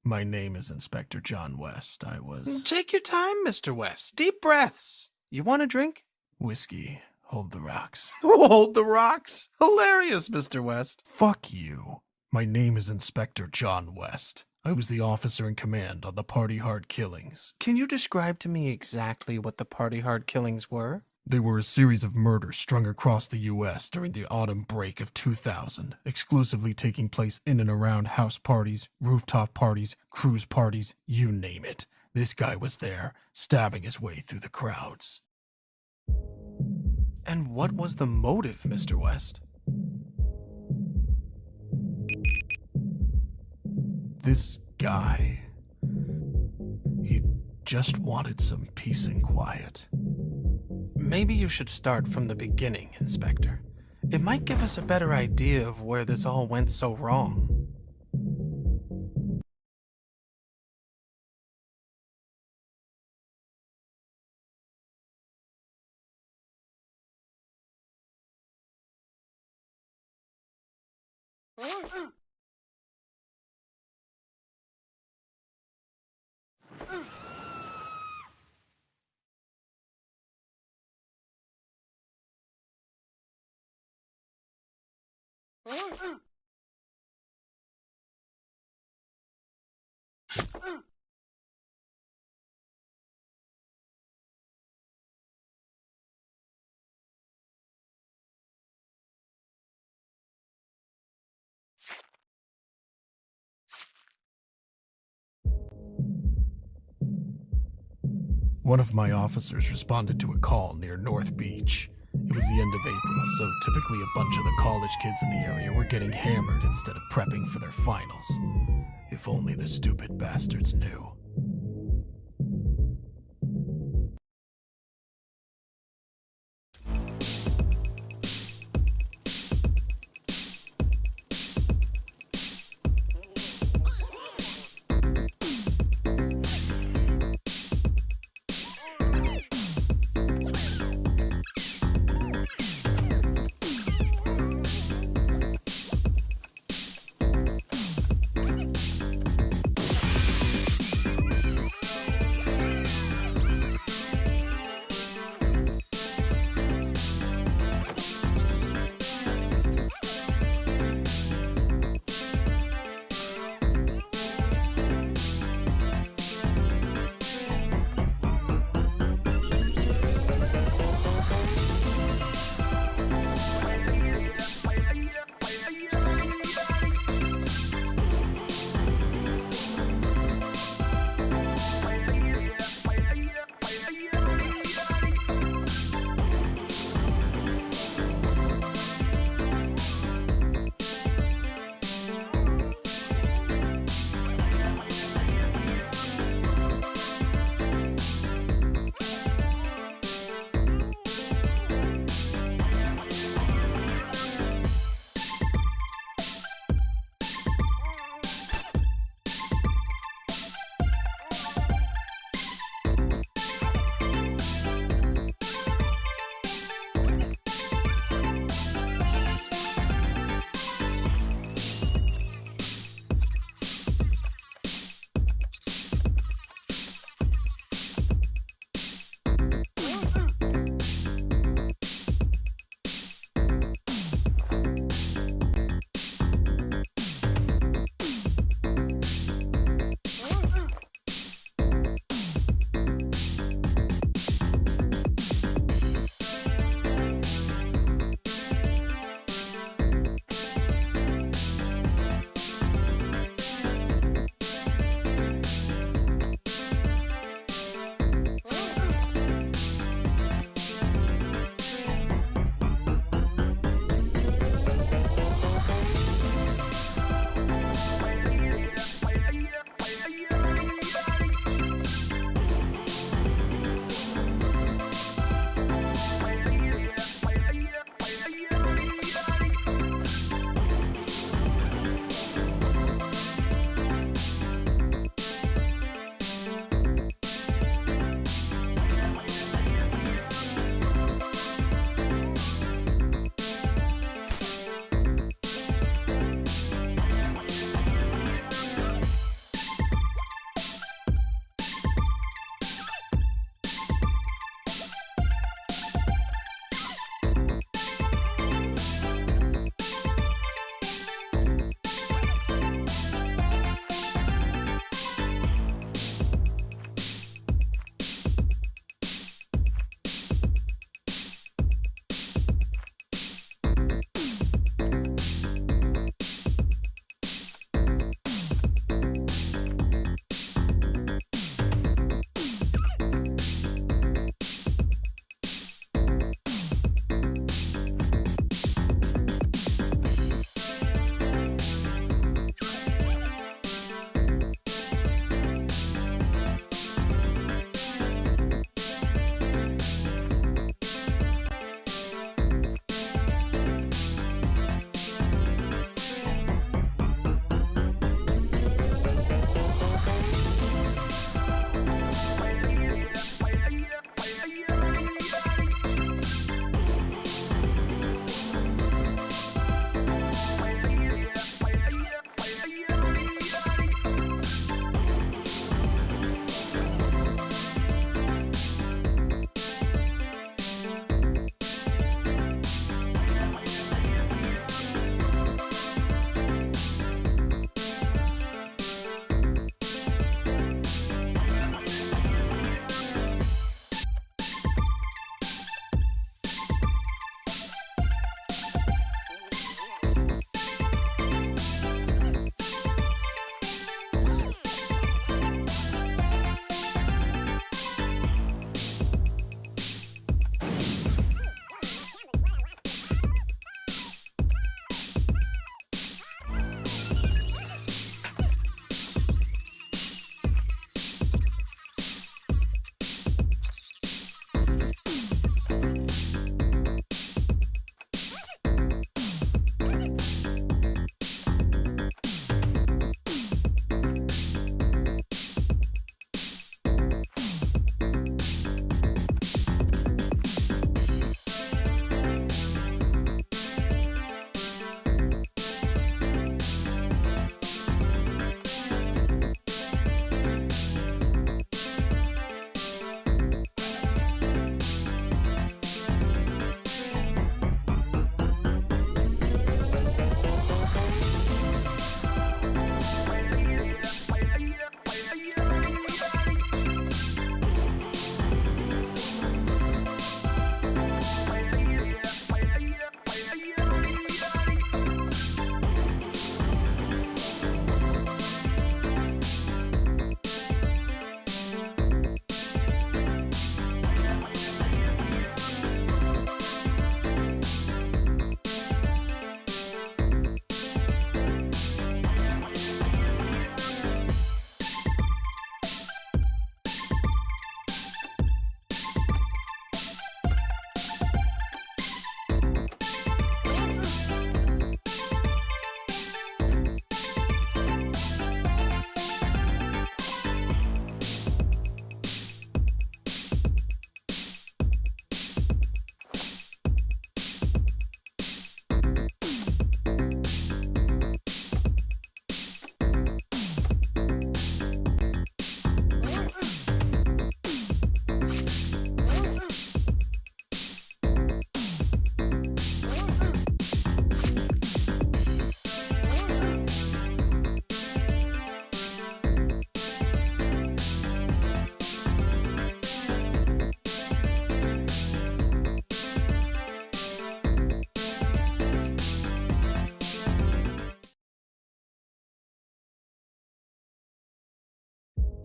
My name is Inspector John West. I was... Take your time, Mr. West. Deep breaths. You want a drink? Whiskey. Hold the rocks. Hold the rocks. Hilarious, Mr. West. Fuck you. My name is Inspector John West. I was the officer in command on the Party Hard killings. Can you describe to me exactly what the Party Hard killings were? They were a series of murders strung across the U.S. during the autumn break of 2000, exclusively taking place in and around house parties, rooftop parties, cruise parties, you name it. This guy was there, stabbing his way through the crowds. And what was the motive, Mr. West? This guy, he just wanted some peace and quiet. Maybe you should start from the beginning, Inspector. It might give us a better idea of where this all went so wrong. One of my officers responded to a call near North Beach. It was the end of April, so typically a bunch of the college kids in the area were getting hammered instead of prepping for their finals. If only the stupid bastards knew.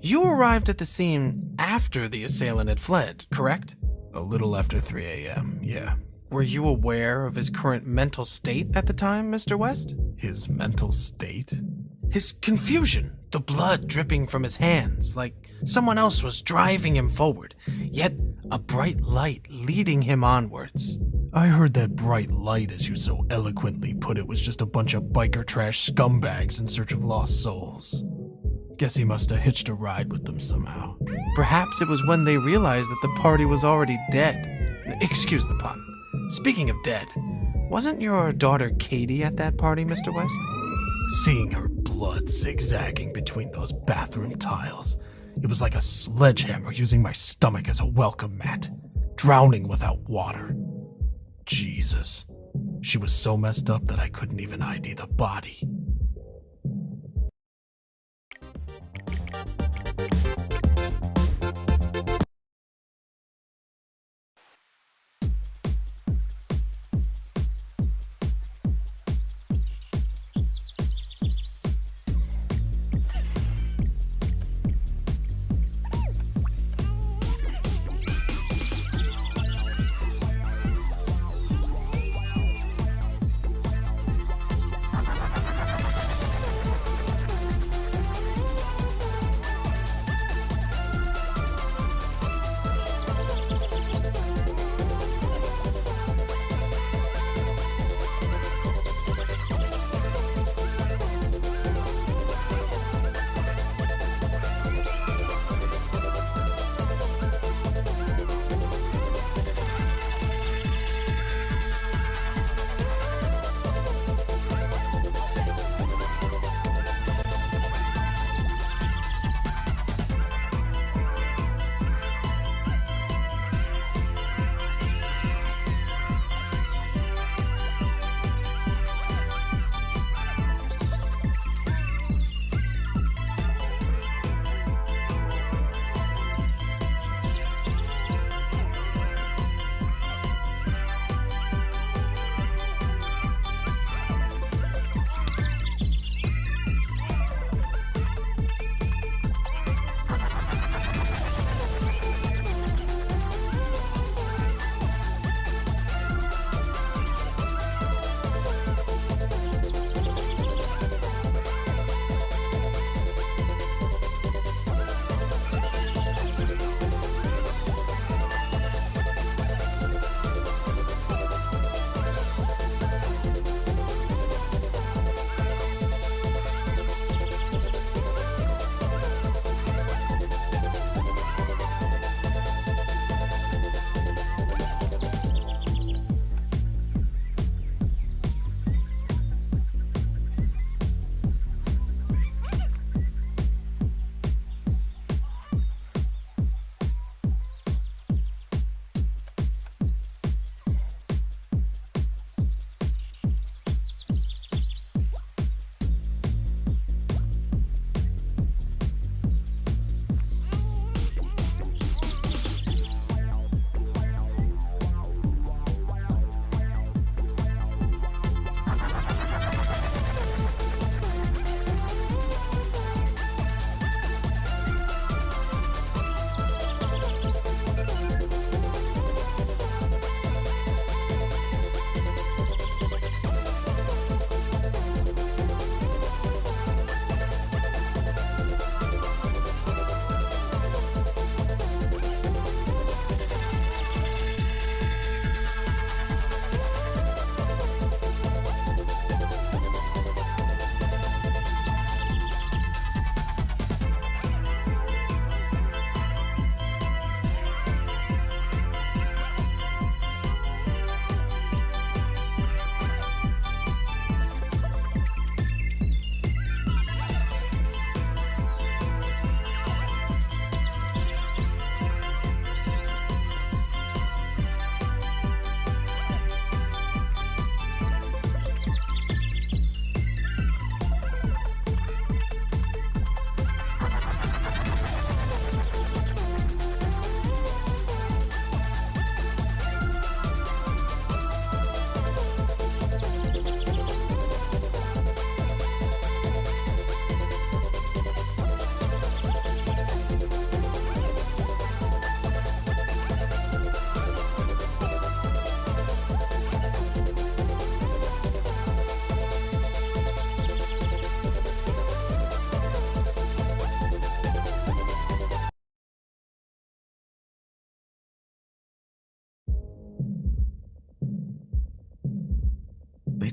You arrived at the scene after the assailant had fled, correct? A little after 3 a.m., yeah. Were you aware of his current mental state at the time, Mr. West? His mental state? His confusion, the blood dripping from his hands, like someone else was driving him forward, yet a bright light leading him onwards. I heard that bright light, as you so eloquently put it, was just a bunch of biker trash scumbags in search of lost souls. Guess he must have hitched a ride with them somehow. Perhaps it was when they realized that the party was already dead. Excuse the pun. Speaking of dead, wasn't your daughter Katie at that party, Mr. West? Seeing her blood zigzagging between those bathroom tiles, it was like a sledgehammer using my stomach as a welcome mat, drowning without water. Jesus. She was so messed up that I couldn't even ID the body.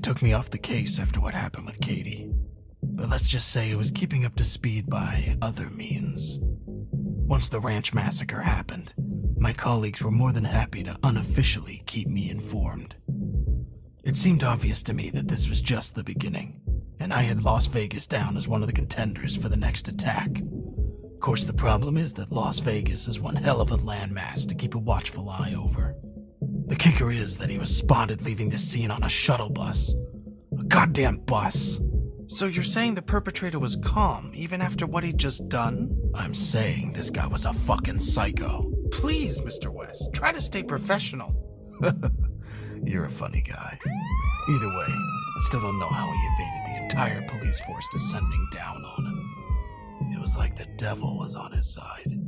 took me off the case after what happened with Katie. But let's just say it was keeping up to speed by other means. Once the ranch massacre happened, my colleagues were more than happy to unofficially keep me informed. It seemed obvious to me that this was just the beginning, and I had Las Vegas down as one of the contenders for the next attack. Of course, the problem is that Las Vegas is one hell of a landmass to keep a watchful eye over. The kicker is that he was spotted leaving the scene on a shuttle bus. A goddamn bus. So you're saying the perpetrator was calm even after what he'd just done? I'm saying this guy was a fucking psycho. Please, Mr. West, try to stay professional. You're a funny guy. Either way, still don't know how he evaded the entire police force descending down on him. It was like the devil was on his side.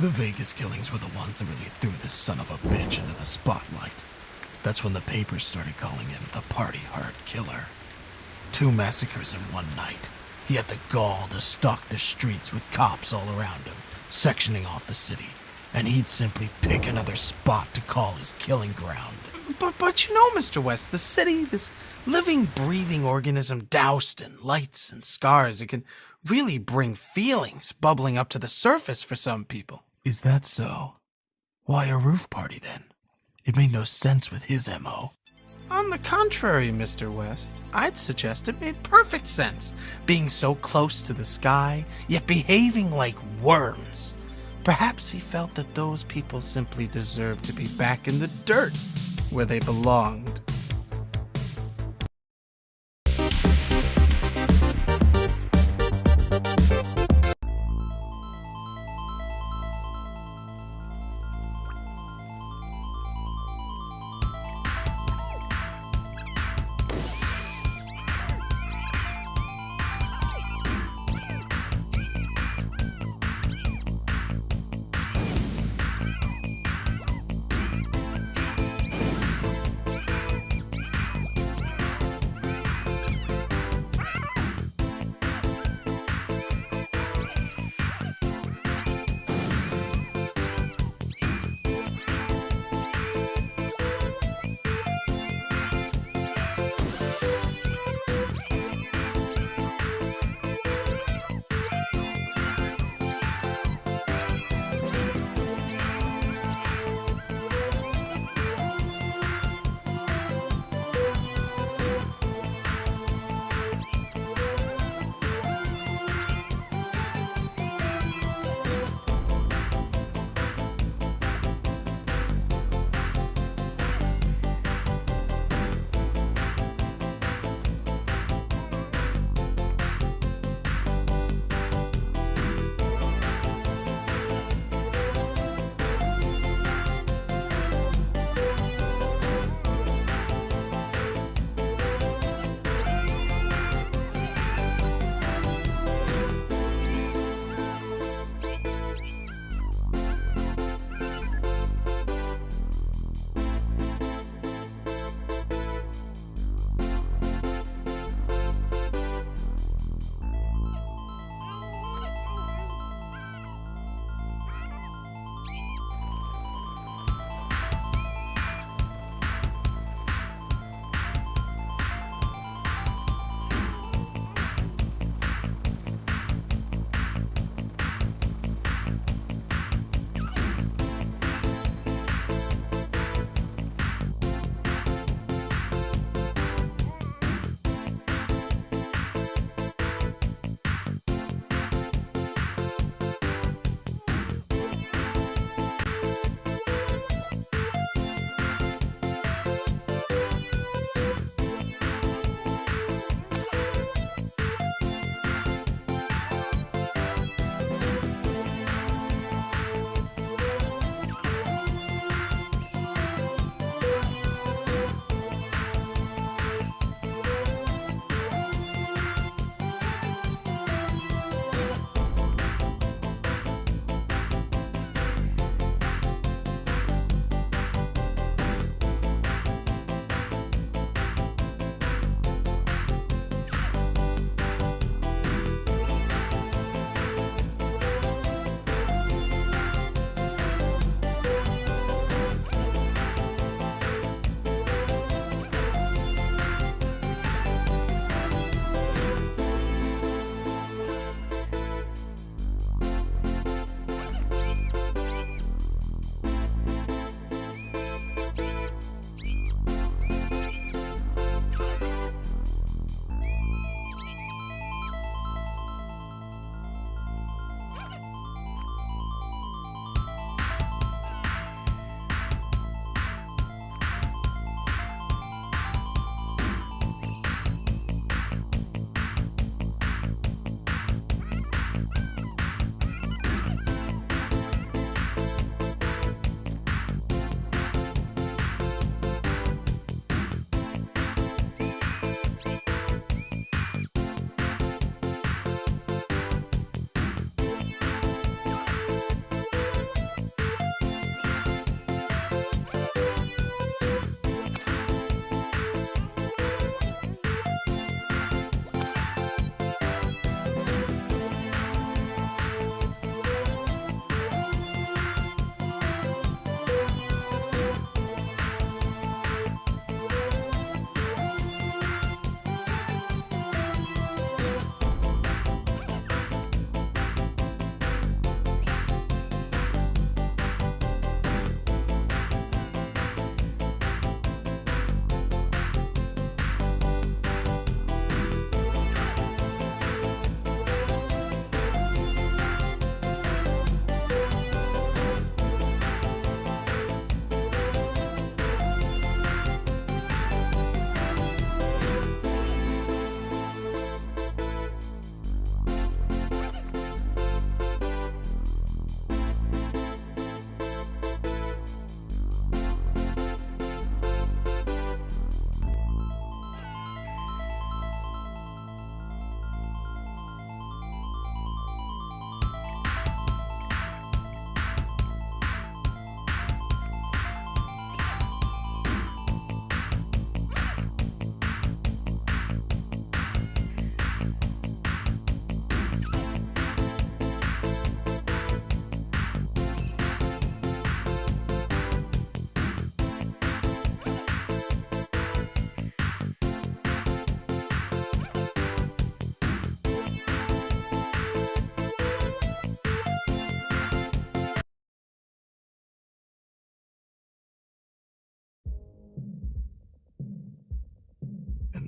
The Vegas killings were the ones that really threw this son of a bitch into the spotlight. That's when the papers started calling him the party-hard killer. 2 massacres in one night. He had the gall to stalk the streets with cops all around him, sectioning off the city. and he'd simply pick another spot to call his killing ground. But you know, Mr. West, the city, this living, breathing organism doused in lights and scars, it can really bring feelings bubbling up to the surface for some people. Is that so? Why a roof party then? It made no sense with his MO. On the contrary, Mr. West, I'd suggest it made perfect sense, being so close to the sky, yet behaving like worms. Perhaps he felt that those people simply deserved to be back in the dirt, where they belonged.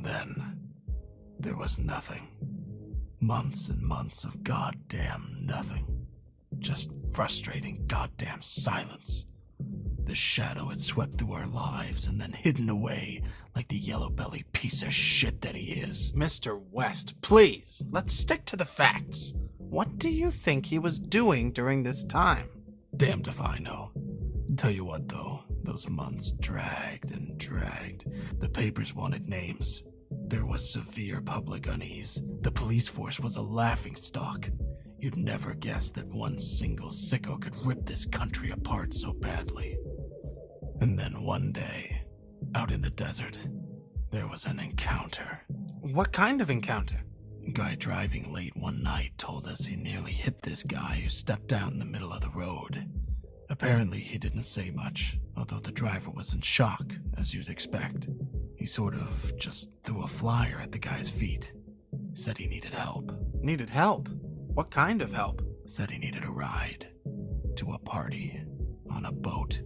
Then, there was nothing. Months and months of goddamn nothing. Just frustrating goddamn silence. The shadow had swept through our lives and then hidden away like the yellow-bellied piece of shit that he is. Mr. West, please, let's stick to the facts. What do you think he was doing during this time? Damned if I know. Tell you what, though, those months dragged and dragged. The papers wanted names. There was severe public unease. The police force was a laughingstock. You'd never guess that one single sicko could rip this country apart so badly. And then one day, out in the desert, there was an encounter. What kind of encounter? A guy driving late one night told us he nearly hit this guy who stepped down in the middle of the road. Apparently, he didn't say much, although the driver was in shock, as you'd expect. He sort of just threw a flyer at the guy's feet. Said he needed help. Needed help? What kind of help? Said he needed a ride to a party on a boat.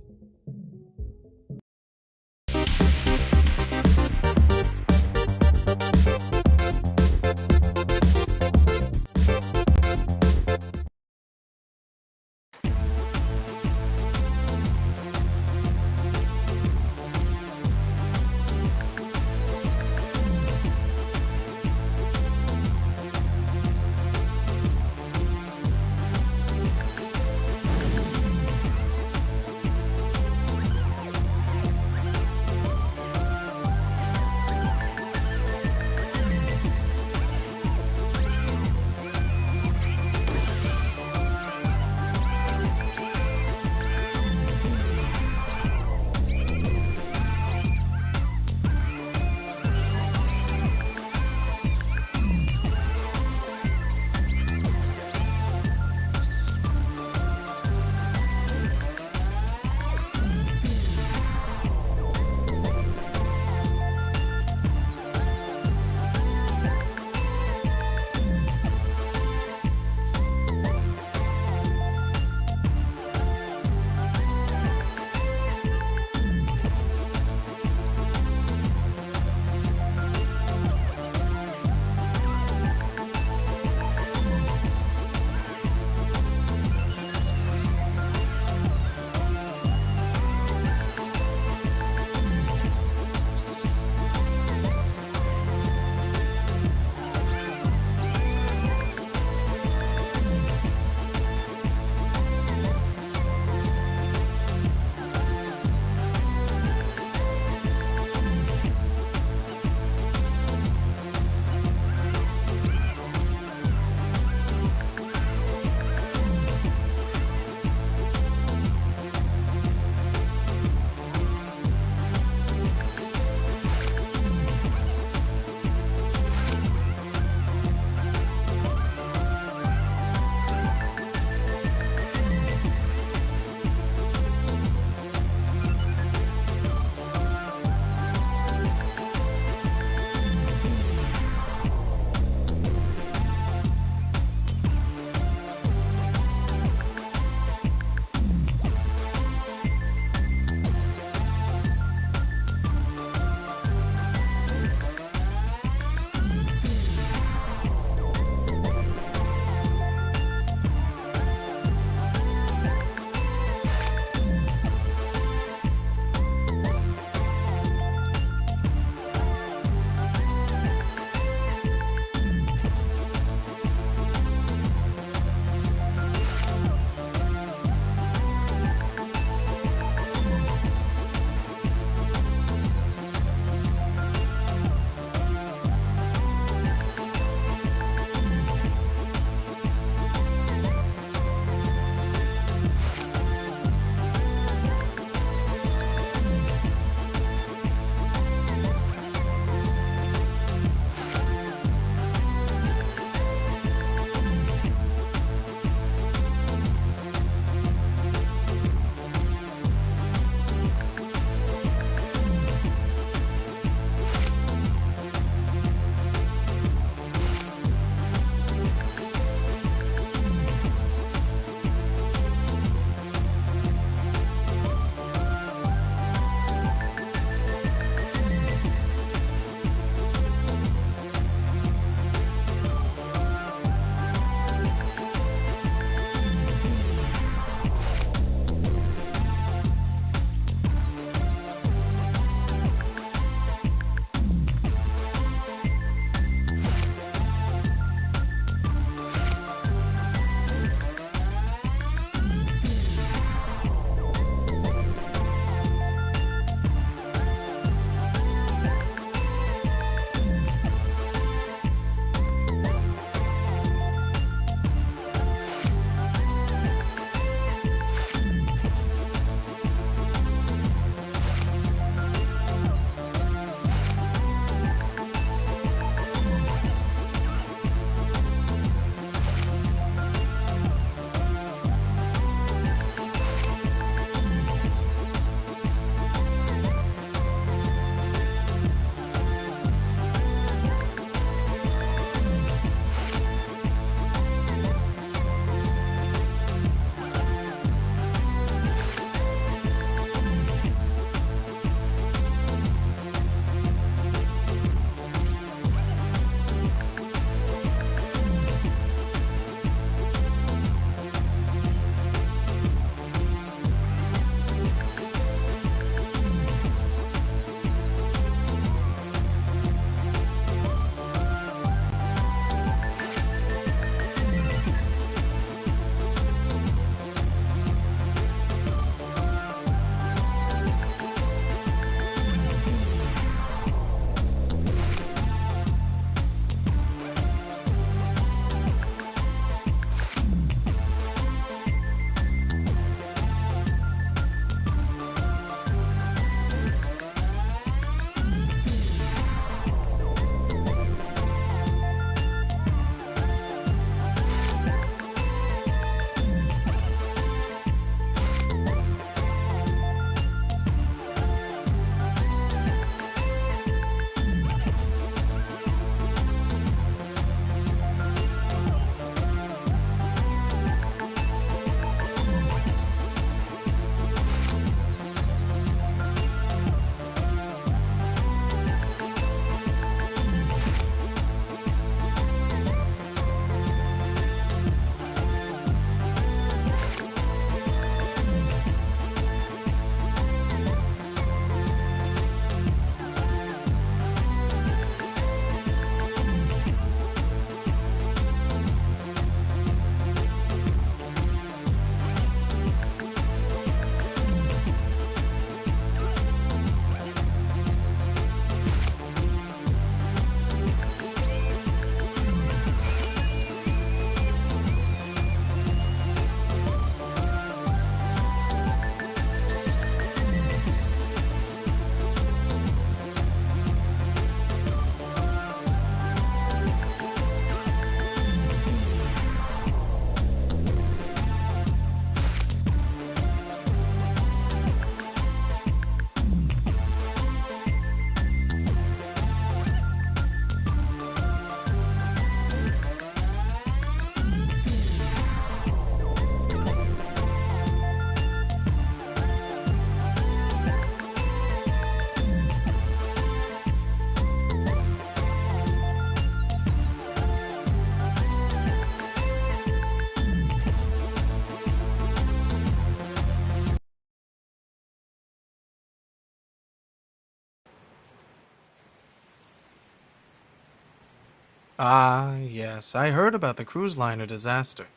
Ah, yes, I heard about the cruise liner disaster.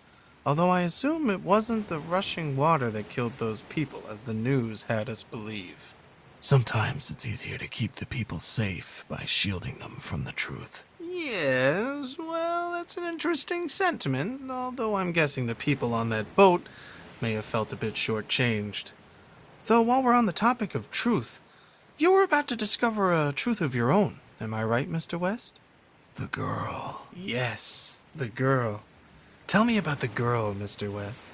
Although I assume it wasn't the rushing water that killed those people, as the news had us believe. Sometimes it's easier to keep the people safe by shielding them from the truth. Yes, well, that's an interesting sentiment, although I'm guessing the people on that boat may have felt a bit shortchanged. Though while we're on the topic of truth, you were about to discover a truth of your own, am I right, Mr. West? The girl. Yes, the girl. Tell me about the girl, Mr. West.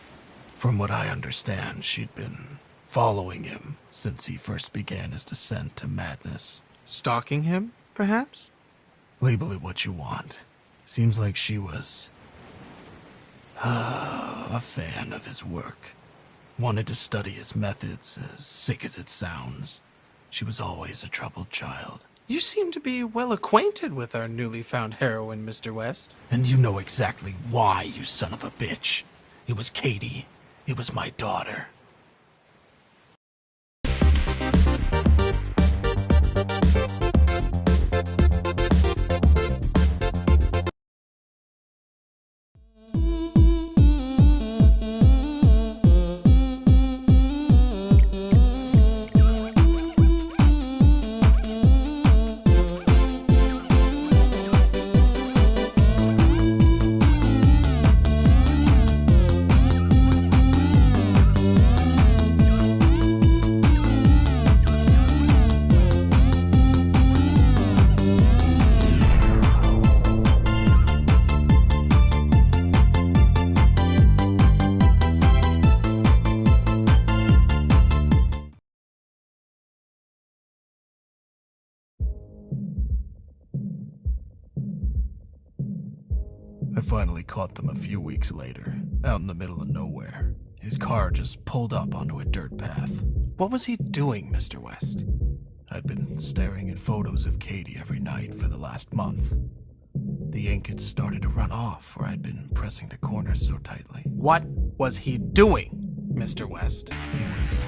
From what I understand, she'd been following him since he first began his descent to madness. Stalking him, perhaps? Label it what you want. Seems like she was a fan of his work. Wanted to study his methods, as sick as it sounds. She was always a troubled child. You seem to be well acquainted with our newly found heroine, Mr. West. And you know exactly why, you son of a bitch. It was Katie. It was my daughter. I finally caught them a few weeks later, out in the middle of nowhere. His car just pulled up onto a dirt path. What was he doing, Mr. West? I'd been staring at photos of Katie every night for the last month. The ink had started to run off where I'd been pressing the corners so tightly. What was he doing, Mr. West? He was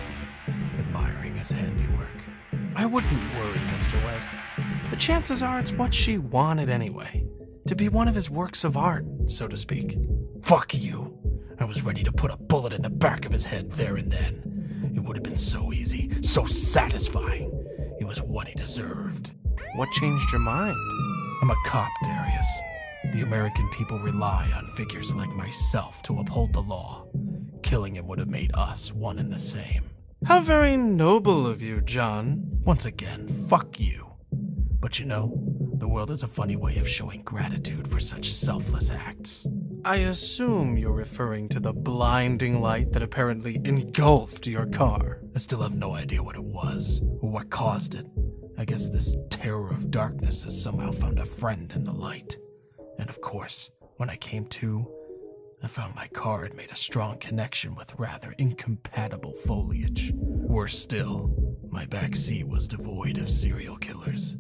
admiring his handiwork. I wouldn't worry, Mr. West. The chances are it's what she wanted anyway. To be one of his works of art, so to speak. Fuck you! I was ready to put a bullet in the back of his head there and then. It would have been so easy, so satisfying. It was what he deserved. What changed your mind? I'm a cop, Darius. The American people rely on figures like myself to uphold the law. Killing him would have made us one and the same. How very noble of you, John. Once again, fuck you. But you know, the world has a funny way of showing gratitude for such selfless acts. I assume you're referring to the blinding light that apparently engulfed your car. I still have no idea what it was, or what caused it. I guess this terror of darkness has somehow found a friend in the light. And of course, when I came to, I found my car had made a strong connection with rather incompatible foliage. Worse still, my back seat was devoid of serial killers.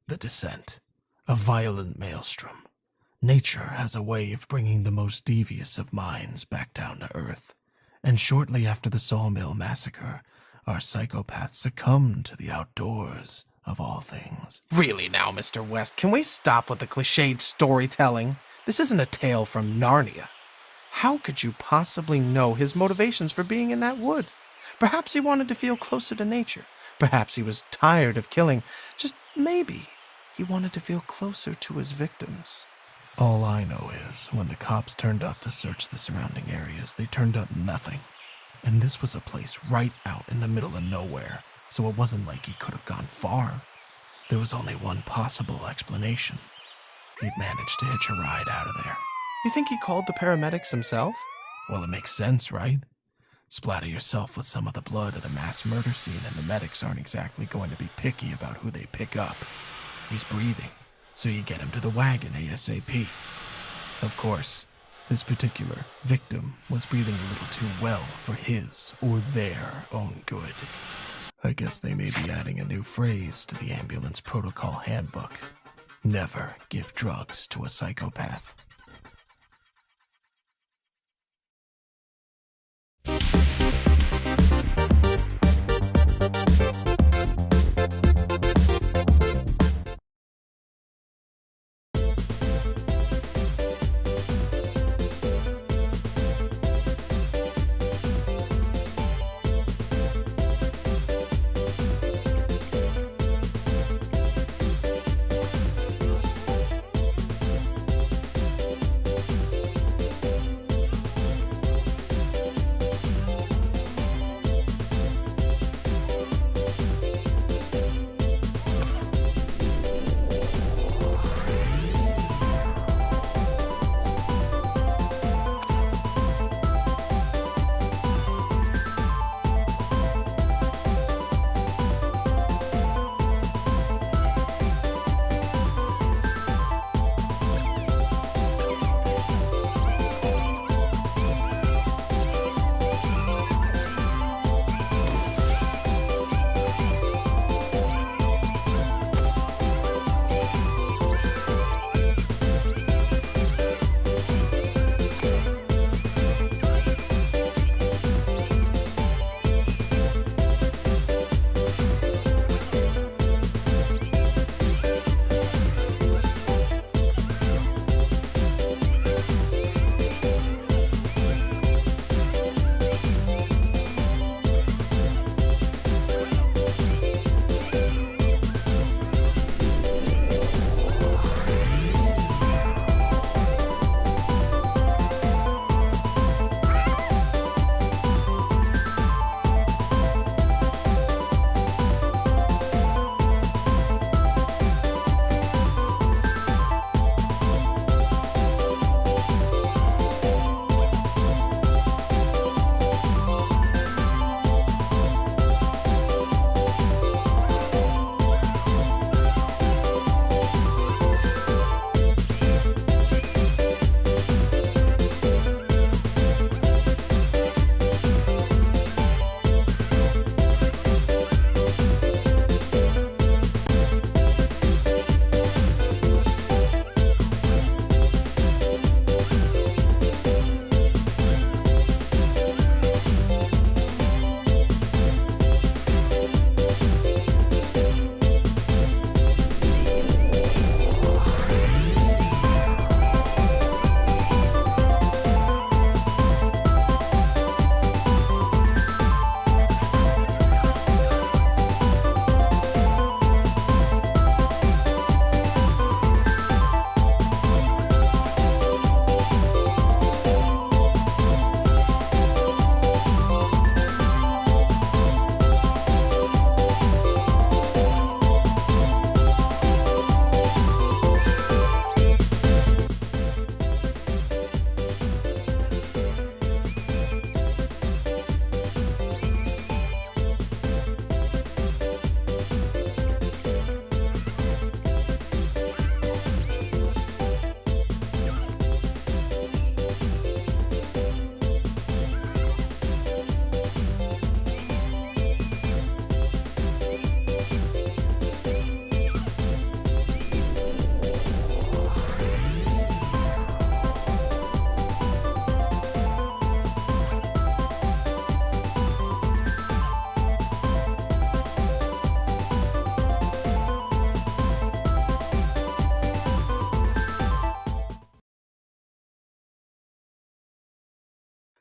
The descent, a violent maelstrom. Nature has a way of bringing the most devious of minds back down to earth, and shortly after the Sawmill Massacre, our psychopaths succumbed to the outdoors of all things. Really now, Mr. West, can we stop with the cliched storytelling? This isn't a tale from Narnia. How could you possibly know his motivations for being in that wood? Perhaps he wanted to feel closer to nature. Perhaps he was tired of killing. Just maybe he wanted to feel closer to his victims. All I know is, when the cops turned up to search the surrounding areas, they turned up nothing. And this was a place right out in the middle of nowhere, so it wasn't like he could have gone far. There was only one possible explanation. He'd managed to hitch a ride out of there. You think he called the paramedics himself? Well, it makes sense, right? Splatter yourself with some of the blood at a mass murder scene, and the medics aren't exactly going to be picky about who they pick up. He's breathing, so you get him to the wagon ASAP. Of course, this particular victim was breathing a little too well for his or their own good. I guess they may be adding a new phrase to the ambulance protocol handbook. Never give drugs to a psychopath.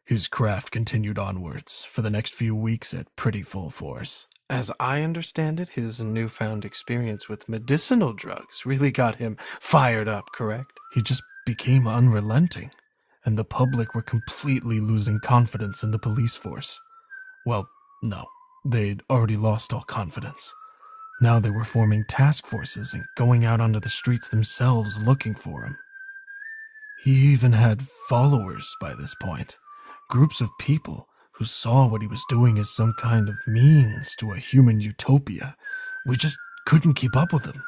His craft continued onwards for the next few weeks at pretty full force. As I understand it, his newfound experience with medicinal drugs really got him fired up, correct? He just became unrelenting, and the public were completely losing confidence in the police force. Well, no, they'd already lost all confidence. Now they were forming task forces and going out onto the streets themselves looking for him. He even had followers by this point, groups of people who saw what he was doing as some kind of means to a human utopia. We just couldn't keep up with him.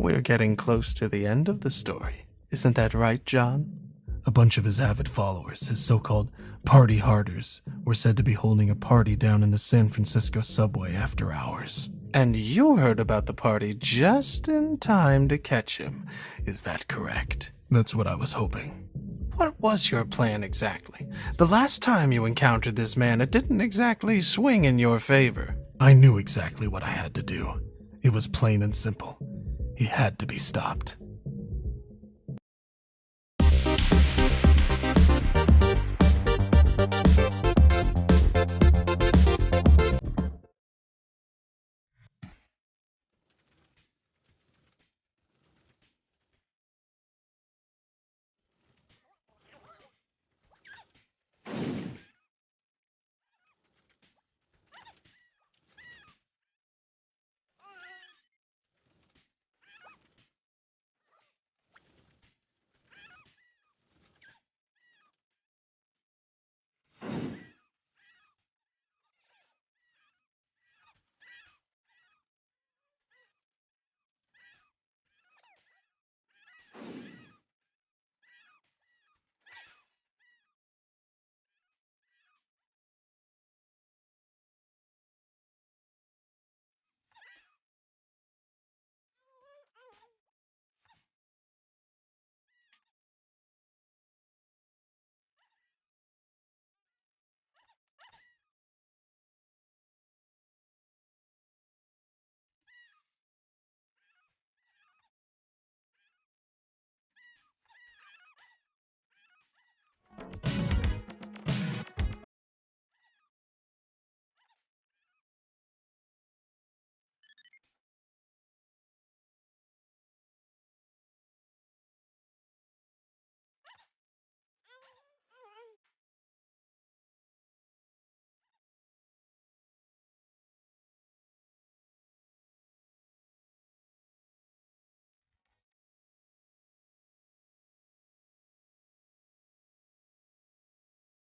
we're getting close to the end of the story. Isn't that right, John? A bunch of his avid followers, his so-called party harders, were said to be holding a party down in the San Francisco subway after hours. And you heard about the party just in time to catch him. Is that correct? That's what I was hoping. What was your plan exactly? The last time you encountered this man, it didn't exactly swing in your favor. I knew exactly what I had to do. It was plain and simple. He had to be stopped.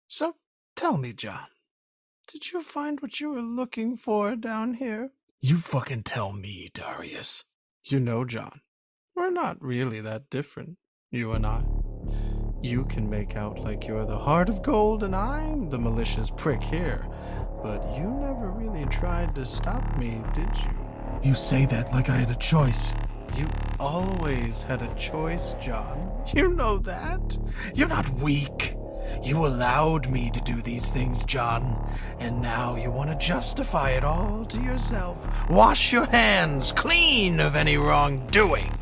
So, tell me, John, did you find what you were looking for down here? You fucking tell me, Darius. You know, John, we're not really that different, you and I. You can make out like you're the heart of gold and I'm the malicious prick here, but you never really tried to stop me, did you? You say that like I had a choice. You always had a choice, John. You know that. You're not weak. You allowed me to do these things, John, and now you want to justify it all to yourself. Wash your hands clean of any wrongdoing.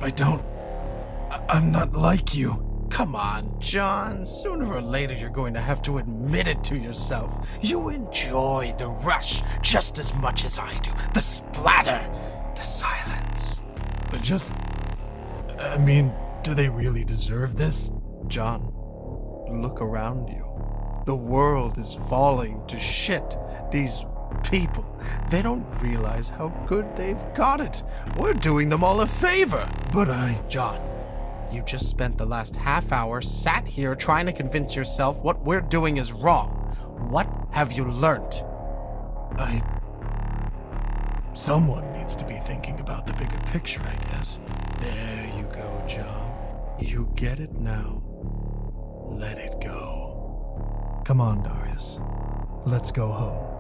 I'm not like you. Come on, John. Sooner or later you're going to have to admit it to yourself. You enjoy the rush just as much as I do. The splatter, the silence. Do they really deserve this? John, look around you. The world is falling to shit. These people, they don't realize how good they've got it. We're doing them all a favor. John, you just spent the last half hour sat here trying to convince yourself what we're doing is wrong. What have you learned? Someone needs to be thinking about the bigger picture, I guess. There you go, John. You get it now. Let it go. Come on, Darius. Let's go home.